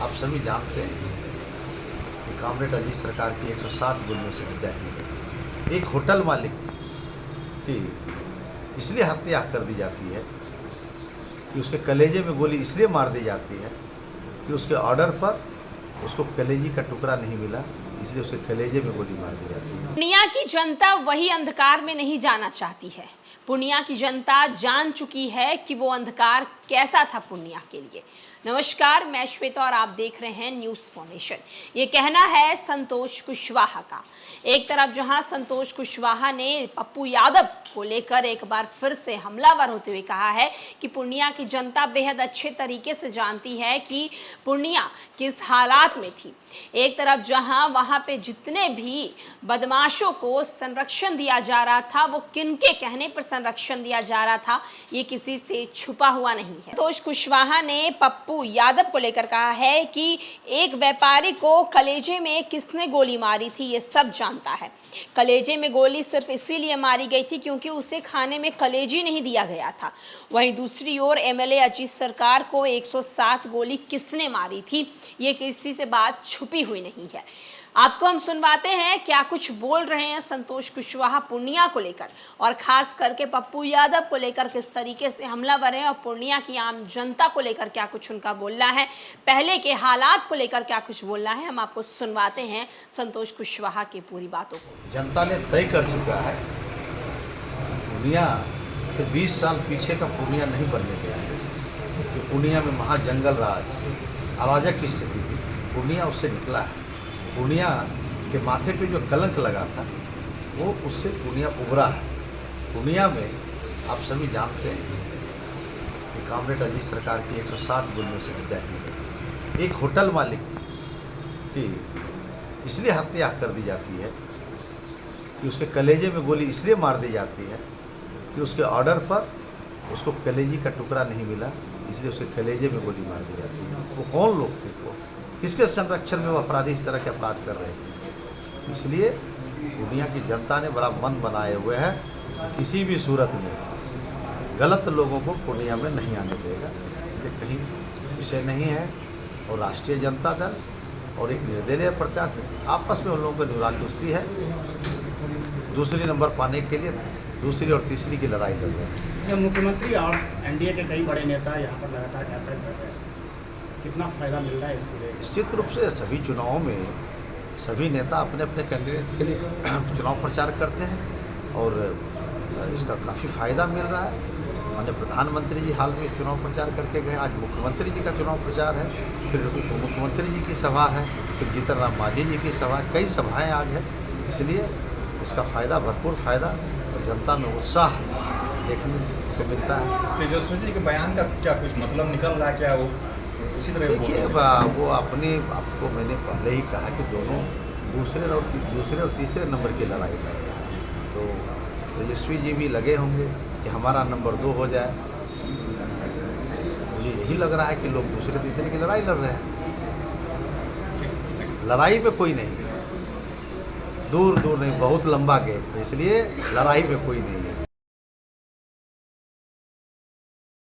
आप सभी जानते हैं कि कामरेड अजीत सरकार की 107 गोलियों से हत्या की गई। एक होटल मालिक की इसलिए हत्या कर दी जाती है कि उसके कलेजे में गोली इसलिए मार दी जाती है कि उसके ऑर्डर पर उसको कलेजी का टुकड़ा नहीं मिला, इसलिए उसके कलेजे में गोली मार दी जाती है। पूर्णिया की जनता वही अंधकार में नहीं जाना चाहती है। पूर्णिया की जनता जान चुकी है कि वो अंधकार कैसा था पूर्णिया के लिए। नमस्कार, मैं श्वेता और आप देख रहे हैं न्यूज़ फॉर्मेशन। ये कहना है संतोष कुशवाहा का। एक तरफ जहां संतोष कुशवाहा ने पप्पू यादव को लेकर एक बार फिर से हमलावर होते हुए कहा है कि पूर्णिया की जनता बेहद अच्छे तरीके से जानती है कि पूर्णिया किस हालात में थी। एक तरफ जहां वहां पे जितने भी बदमाशों को संरक्षण दिया जा रहा था, वो किनके कहने पर संरक्षण दिया जा रहा था, ये किसी से छुपा हुआ नहीं है। संतोष कुशवाहा ने पप्पू यादव को लेकर कहा है कि एक व्यापारी को कलेजे में किसने गोली मारी थी ये सब जानता है। कलेजे में गोली सिर्फ इसीलिए मारी गई थी क्योंकि उसे खाने में कलेजी नहीं दिया गया था। वहीं दूसरी ओर एमएलए अजीत सरकार को 107 गोली किसने मारी थी, ये किसी से बात छुपी हुई नहीं है। आपको हम सुनवाते हैं क्या कुछ बोल रहे हैं संतोष कुशवाहा पूर्णिया को लेकर, और खास करके पप्पू यादव को लेकर किस तरीके से हमलावर है, और पूर्णिया की आम जनता को लेकर क्या कुछ उनका बोलना है, पहले के हालात को लेकर क्या कुछ बोलना है। हम आपको सुनवाते हैं संतोष कुशवाहा की पूरी बातों को। जनता ने तय कर चुका है पूर्णिया के 20 साल पीछे का पूर्णिया नहीं बनने दिया है कि पूर्णिया में महाजंगल राज अराजक की स्थिति थी। पूर्णिया उससे निकला है। पूर्णिया के माथे पे जो कलंक लगा था वो उससे पूर्णिया उभरा है। पूर्णिया में आप सभी जानते हैं कि कामरेड अजीत सरकार की 107 गोलियों से हत्या की गई। एक होटल मालिक की इसलिए हत्या कर दी जाती है कि उसके कलेजे में गोली इसलिए मार दी जाती है कि उसके ऑर्डर पर उसको कलेजी का टुकड़ा नहीं मिला, इसलिए उसके कलेजे में गोली मार दी जाती है। वो कौन लोग थे, वो किसके संरक्षण में वो अपराधी इस तरह के अपराध कर रहे थे। इसलिए दुनिया की जनता ने बड़ा मन बनाए हुए है, किसी भी सूरत में गलत लोगों को पूर्णिया में नहीं आने देगा। इसलिए कहीं विषय नहीं है। और राष्ट्रीय जनता दल और एक निर्दलीय प्रत्याशी आपस में उन लोगों को निराल कुश्ती है, दूसरी नंबर पाने के लिए दूसरी और तीसरी की लड़ाई लड़ रहे हैं। जब मुख्यमंत्री और एनडीए के कई बड़े नेता यहाँ पर लगातार कैंपेन कर रहे हैं, कितना फायदा मिल रहा है इसको लेकर? निश्चित रूप से सभी चुनावों में सभी नेता अपने अपने कैंडिडेट के लिए चुनाव प्रचार करते हैं और इसका काफ़ी फायदा मिल रहा है। माननीय प्रधानमंत्री जी हाल में चुनाव प्रचार करके गए, आज मुख्यमंत्री जी का चुनाव प्रचार है, फिर उप मुख्यमंत्री जी की सभा है, फिर जीतन राम मांझी जी की सभा, कई सभाएँ आज है। इसलिए इसका फ़ायदा, भरपूर फ़ायदा, और जनता में उत्साह देखने को मिलता है। तेजस्वी जी के बयान का क्या कुछ मतलब निकल रहा है, क्या वो उसी तरह देखिए वो अपने आपको मैंने पहले ही कहा कि दोनों दूसरे और तीसरे नंबर की लड़ाई कर रहे हैं। तो तेजस्वी जी भी लगे होंगे कि हमारा नंबर 2 हो जाए। मुझे यही लग रहा है कि लोग दूसरे तीसरे की लड़ाई लड़ रहे हैं। लड़ाई में कोई नहीं है, दूर दूर नहीं, बहुत लंबा गेप है, इसलिए लड़ाई में कोई नहीं है।